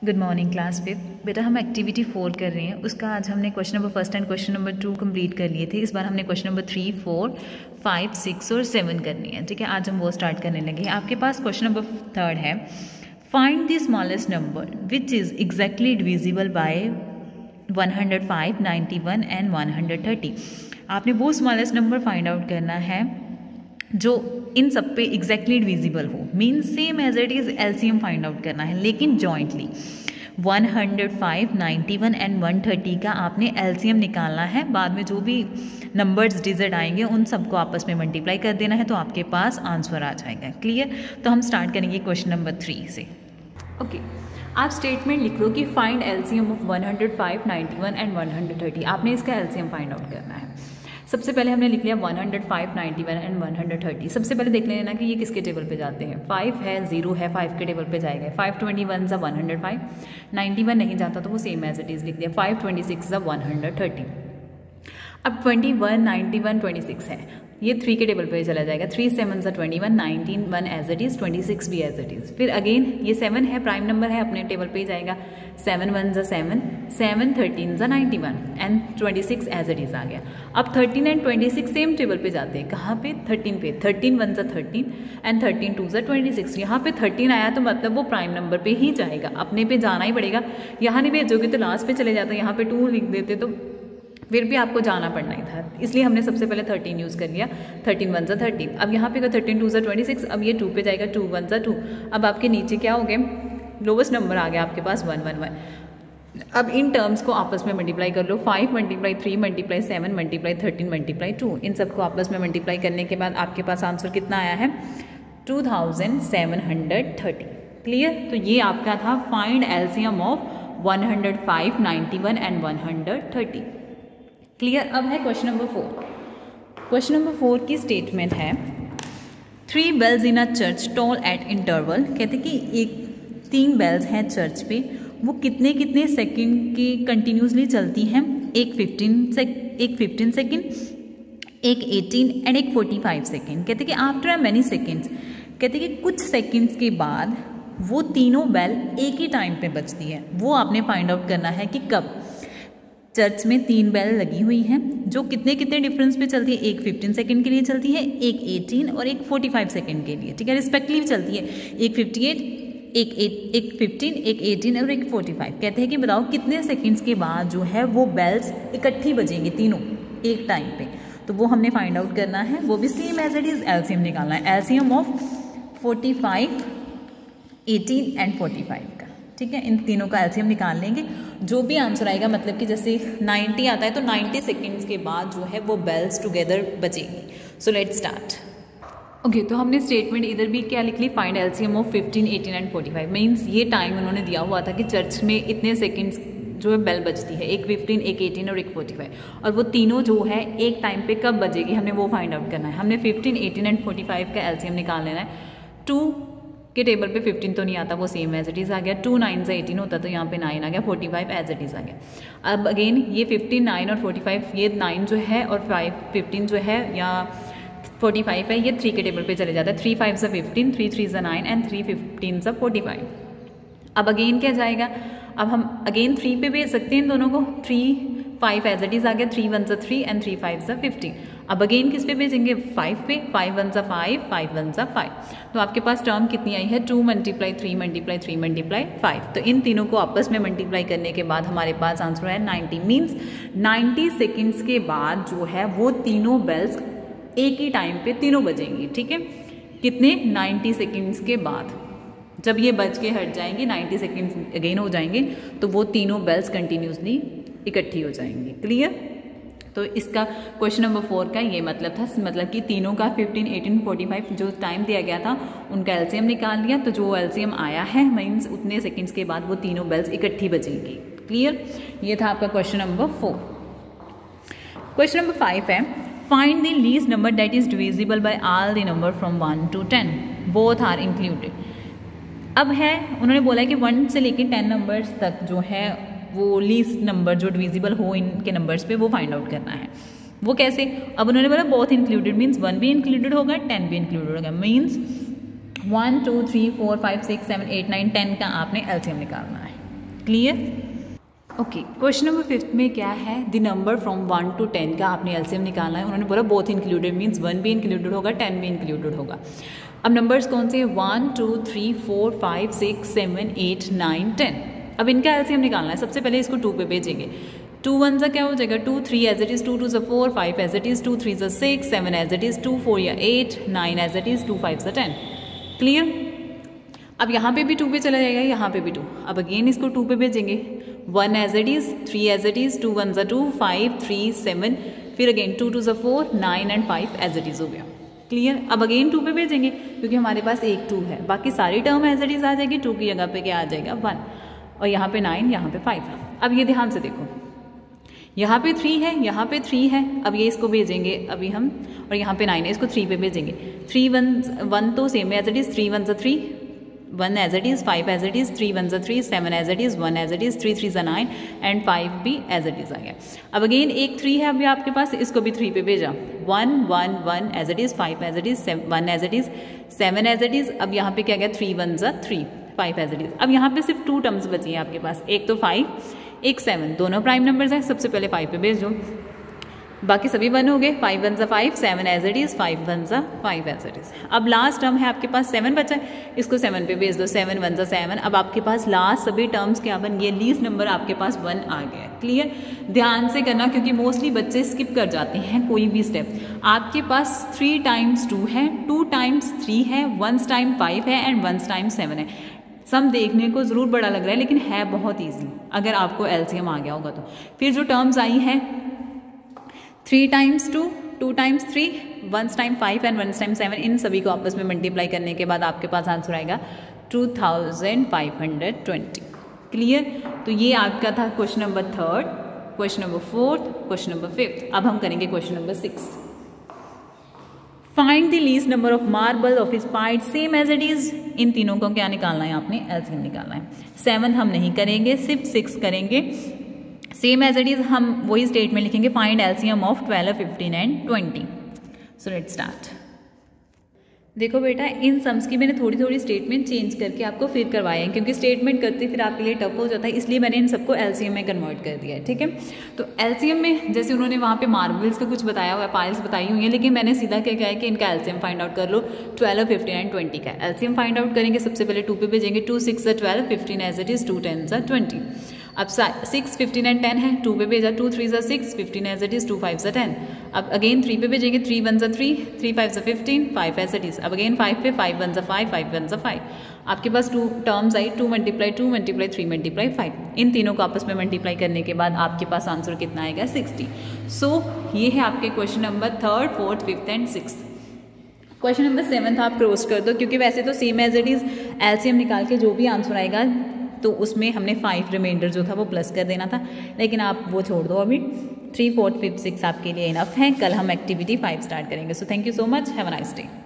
Good morning class 5। बेटा हम activity 4 कर रहे हैं। उसका आज हमने question number 1 and question number 2 complete कर लिए थे। इस बार हमने क्वेश्चन नंबर 3, 4, 5, 6 और 7 करनी है। ठीक है, आज हम वो स्टार्ट करने लगे हैं। आपके पास क्वेश्चन नंबर 3 है, find the smallest number which is exactly divisible by 105, 91 and 130। आपने वो स्मॉलेस्ट नंबर फाइंड आउट करना है जो इन सब पे एग्जैक्टली डिविजिबल हो, mean same as it is LCM find out करना है, लेकिन जॉइंटली 105, 91 एंड 130 का आपने एलसीएम निकालना है। बाद में जो भी नंबर्स डिजिट आएंगे उन सबको आपस में मल्टीप्लाई कर देना है, तो आपके पास आंसर आ जाएगा। क्लियर? तो हम स्टार्ट करेंगे क्वेश्चन नंबर 3 से। ओके, आप स्टेटमेंट लिख लो कि फाइंड एलसीएम ऑफ 105, 91 एंड 130। आपने इसका एलसीएम फाइंड आउट करना है। सबसे पहले हमने लिख लिया 105, 91 एंड 130। सबसे पहले देख लेना कि ये किसके टेबल पे जाते हैं। 5 है, 0 है, 5 के टेबल पे जाएगा। 521 ज़ा 105, 91 नहीं जाता तो वो सेम एज इट इज़ लिख दिया। 526 ज़ा 130। अब 21, 91, 26 है, ये 3 के टेबल पे चला जाएगा। 3 7 ज़ा 21, 19 1 एज इट इज़, 26 भी एज इट इज़। फिर अगेन ये 7 है, प्राइम नंबर है, अपने टेबल पे ही जाएगा। 7 1 ज़ा 7, 7 13 ज़ा 91 एंड 26 एज इट इज़ आ गया। अब 13 एंड 26 सेम टेबल पे जाते हैं। कहाँ पे? 13 पे। 13 1 ज़ा 13 एंड 13 2 ज़ा 26। यहाँ पे 13 आया तो मतलब वो प्राइम नंबर पे ही जाएगा, अपने पे जाना ही पड़ेगा। यहाँ नहीं भेजोगे तो लास्ट पे चले जाते, यहाँ पे 2 लिख देते तो फिर भी आपको जाना पड़ना ही था, इसलिए हमने सबसे पहले 13 यूज़ कर लिया। 13 1 ज़ा 13। अब यहाँ पे 13 2 ज़ा 26। अब ये 2 पे जाएगा, 2 1 ज़ा 2। अब आपके नीचे क्या हो गए? लोवेस्ट नंबर आ गया आपके पास 1 1 1। अब इन टर्म्स को आपस में मल्टीप्लाई कर लो। 5 मल्टीप्लाई 3 मल्टीप्लाई 7 मल्टीप्लाई 13 मल्टीप्लाई 2। इन सबको आपस में मल्टीप्लाई करने के बाद आपके पास आंसर कितना आया है? 2730। क्लियर? तो ये आपका था find LCM of 105, 91 and 130। Clear? अब है क्वेश्चन नंबर 4। क्वेश्चन नंबर 4 की स्टेटमेंट है, 3 bells इन अ चर्च टोल एट इंटरवल। कहते कि 3 bells हैं चर्च पे, वो कितने कितने सेकंड की कंटिन्यूसली चलती हैं। एक 15 सेकंड, एक 18 एंड एक 45 सेकंड। कहते कि आफ्टर मैनी सेकंड्स, कहते कि कुछ सेकंड्स के बाद वो तीनों बेल एक ही टाइम पे बजती है। वो आपने फाइंड आउट करना है कि कब। चर्च में 3 बेल लगी हुई हैं जो कितने कितने डिफरेंस पे चलती है। एक 15 सेकंड के लिए चलती है, एक 18 और एक 45 सेकंड के लिए। ठीक है, रिस्पेक्टिवली चलती है। एक 58, एक 15, एक 18 और एक 45। कहते हैं कि बताओ कितने सेकंड्स के बाद जो है वो बेल्स इकट्ठी बजेंगी तीनों एक टाइम पे। तो वो हमने फाइंड आउट करना है, वो भी same as it is LCM निकालना है। एलसीएम ऑफ 45, 18 एंड 45 का। ठीक है, इन तीनों का एलसीएम निकाल लेंगे। जो भी आंसर आएगा, मतलब कि जैसे 90 आता है तो 90 सेकेंड्स के बाद जो है वो बेल्स टुगेदर बजेंगी। So let's start. ओके, तो हमने स्टेटमेंट इधर भी क्या लिख ली? Find LCM of 15, 18 and 45। Means ये टाइम उन्होंने दिया हुआ था कि चर्च में इतने सेकेंड्स जो है बेल बजती है। एक 15, एक 18 और एक 45। और वो तीनों जो है एक टाइम पे कब बजेगी, हमने वो फाइंड आउट करना है। हमने 15, 18 एंड 45 का एलसीएम निकाल लेना है। 2 के टेबल पे 15 तो नहीं आता, वो सेम एज इट इज़ आ गया। 2 9 ज़ा 18 होता तो यहाँ पे 9 आ गया। 45 एज इट इज़ आ गया। अब अगेन ये 15, 9 और 45, ये 9 जो है और 15 जो है या 45 है, ये 3 के टेबल पे चले जाता है। 3 5 ज़ा 15, 3 3 ज़ा 9 एंड 3 15 ज़ा 45। अब अगेन क्या जाएगा? अब हम अगेन 3 पे भेज सकते हैं इन दोनों को। 3 5 एज इट इज़ आ गया। 3 1 ज़ा 3 एंड 3 5 ज़ा 15। अब अगेन किस पे भेजेंगे? 5 पे। 5 1 ज़ा 5, 5 1 ज़ा 5। तो आपके पास टर्म कितनी आई है? 2 मल्टीप्लाई 3 मल्टीप्लाई 3 मल्टीप्लाई 5। तो इन तीनों को आपस में मल्टीप्लाई करने के बाद हमारे पास आंसर है 90। मीन्स 90 सेकेंड्स के बाद जो है वो तीनों बेल्स एक ही टाइम पे तीनों बजेंगी। ठीक है, कितने? 90 सेकेंड्स के बाद जब ये बज के हट जाएंगे, 90 सेकेंड्स अगेन हो जाएंगे, तो वो तीनों बेल्स कंटिन्यूसली इकट्ठी हो जाएंगी। क्लियर? तो इसका क्वेश्चन नंबर 4 का ये मतलब था, मतलब कि तीनों का 15, 18, 45 जो टाइम दिया गया था उनका एलसीएम निकाल लिया। तो जो एलसीएम आया है मीन्स उतने सेकंड्स के बाद वो तीनों बेल्स इकट्ठी बजेंगी। क्लियर? ये था आपका क्वेश्चन नंबर 4। क्वेश्चन नंबर 5 है, find the least number that is divisible by all the number from 1 to 10, both are included. अब है, उन्होंने बोला है कि 1 से लेकर 10 नंबर्स तक जो है वो लीस्ट नंबर जो डिविजिबल हो इनके नंबर्स पे वो फाइंड आउट करना है। वो कैसे? अब उन्होंने बोला बोथ इंक्लूडेड, मीन्स 1 भी इंक्लूडेड होगा, 10 भी इंक्लूडेड होगा। मीन्स 1 2 3 4 5 6 7 8 9 10 का आपने एलसीएम निकालना है। क्लियर? ओके, क्वेश्चन नंबर 5 में क्या है, द नंबर फ्रॉम 1 to 10 का आपने एलसीएम निकालना है। उन्होंने बोला बोथ इंक्लूडेड मीन्स 1 भी इंक्लूडेड होगा 10 भी इंक्लूडेड होगा। अब नंबर्स कौन से, 1 2 3 4 5 6 7 8 9 10। अब इनका एलसीएम निकालना है। सबसे पहले इसको 2 पे भेजेंगे। 2 1 सा क्या हो जाएगा 2, 3 एज इट इज 2 2 सा 4, 5 एज इट इज 2 3 सा 6, 7 एज इट इज 2 4 या 8, 9 एज इट इज 2 5 सा 10। क्लियर? अब यहाँ पे भी 2 पे चला जाएगा, यहाँ पे भी 2। अब अगेन इसको 2 पे भेजेंगे। 1 as it is, 3 as it is, 2 1 सा 2, 5 3 7, फिर अगेन 2 2 सा 4, 9 एंड 5 एज इट इज हो गया। क्लियर? अब अगेन 2 पे भेजेंगे क्योंकि हमारे पास एक 2 है, बाकी सारी टर्म एज इट इज आ जाएगी। 2 की जगह पे क्या आ जाएगा 1, और यहाँ पे 9, यहाँ पे 5। अब ये ध्यान से देखो, यहाँ पे 3 है, यहाँ पे 3 है। अब ये इसको भेजेंगे अभी हम, और यहाँ पे 9 है, इसको 3 पे भेजेंगे। 3 1 तो सेम एज इट इज, 3 1 सा 3, 1 as it is, 5 as it is, 3 1 सा 3, 7 as it is, 1 as it is, 3 3 सा 9 एंड 5 भी एज इट इज आ गया। अब अगेन एक 3 है अभी आपके पास, इसको भी 3 पे भेजा। 1 1 1 as it is, 5 as it is, 1 as it is, 7 as it is. अब यहाँ पे क्या गया 3 1 सा 3, 5 एज इट इज। अब यहाँ पे सिर्फ 2 टर्म्स बची हैं आपके पास, एक तो 5 एक 7, दोनों प्राइम नंबर्स हैं। सबसे पहले 5 पे भेज दो, बाकी सभी 1 हो गए। 5 1 सा 5, 7 एज इट इज, 5 1 सा 5 एज इट इज। अब लास्ट टर्म है आपके पास 7 बचा है, इसको 7 पे भेज दो। 7 1 सा 7। अब आपके पास लास्ट सभी टर्म्स क्या बन गए, लीस्ट नंबर आपके पास 1 आ गया। क्लियर? ध्यान से करना क्योंकि मोस्टली बच्चे स्किप कर जाते हैं कोई भी स्टेप। आपके पास 3 टाइम्स 2 है, 2 टाइम्स 3 है, 1 टाइम 5 है एंड 1 टाइम 7 है। सम देखने को ज़रूर बड़ा लग रहा है लेकिन है बहुत ईजी अगर आपको एलसीएम आ गया होगा तो। फिर जो टर्म्स आई हैं 3 times 2, 2 times 3, 1 time 5 and 1 time 7, इन सभी को आपस में मल्टीप्लाई करने के बाद आपके पास आंसर आएगा 2520। क्लियर? तो ये आपका था question number 3, question number 4, question number 5। अब हम करेंगे question number 6। Find the least number of marble of स्पाइड सेम एज इट इज। इन तीनों को क्या निकालना है, आपने एलसीएम निकालना है। 7 हम नहीं करेंगे, सिर्फ 6 करेंगे। सेम एज इट इज हम वही स्टेटमेंट लिखेंगे, find LCM of 12, 15 and 20। So let's start. देखो बेटा, इन सम्स की मैंने थोड़ी थोड़ी स्टेटमेंट चेंज करके आपको फिर करवाए हैं क्योंकि स्टेटमेंट करते फिर आपके लिए टफ हो जाता है, इसलिए मैंने इन सबको एलसीएम में कन्वर्ट कर दिया है। ठीक है? तो एलसीएम में जैसे उन्होंने वहाँ पे मार्बल्स का कुछ बताया हुआ है, पाइल्स बताई हुई है, लेकिन मैंने सीधा क्या कहा है कि इनका एलसीएम फाइंड आउट कर लो। 12, 15 एंड 20 का एलसीएम फाइंड आउट करेंगे। सबसे पहले 2 पे भेजेंगे। 2 6 12, 15 एज इट इज, 2 10 20। अब 6 15 एंड 10 है, 2 पे भेजा। 2 3 6, 15 एज इट इज, 2 5 10। अब अगेन 3 पे भेजेंगे। 3 1 3, 3 5 15, 5 एज इट इज। अब अगेन 5 पे 5 1 5, 5 1 5। आपके पास 2 टर्म्स आई, 2 मल्टीप्लाई 2 मल्टीप्लाई 3 मल्टीप्लाई 5। इन तीनों को आपस में मल्टीप्लाई करने के बाद आपके पास आंसर कितना आएगा 60। सो ये है आपके question number 3, 4, 5 and 6। Question number 7 आप क्रॉस कर दो क्योंकि वैसे तो same as it is LCM निकाल के जो भी आंसर आएगा तो उसमें हमने 5 रिमाइंडर जो था वो प्लस कर देना था, लेकिन आप वो छोड़ दो। अभी 3, 4, 5, 6 आपके लिए इनफ है। कल हम एक्टिविटी 5 स्टार्ट करेंगे। So thank you so much, have a nice day.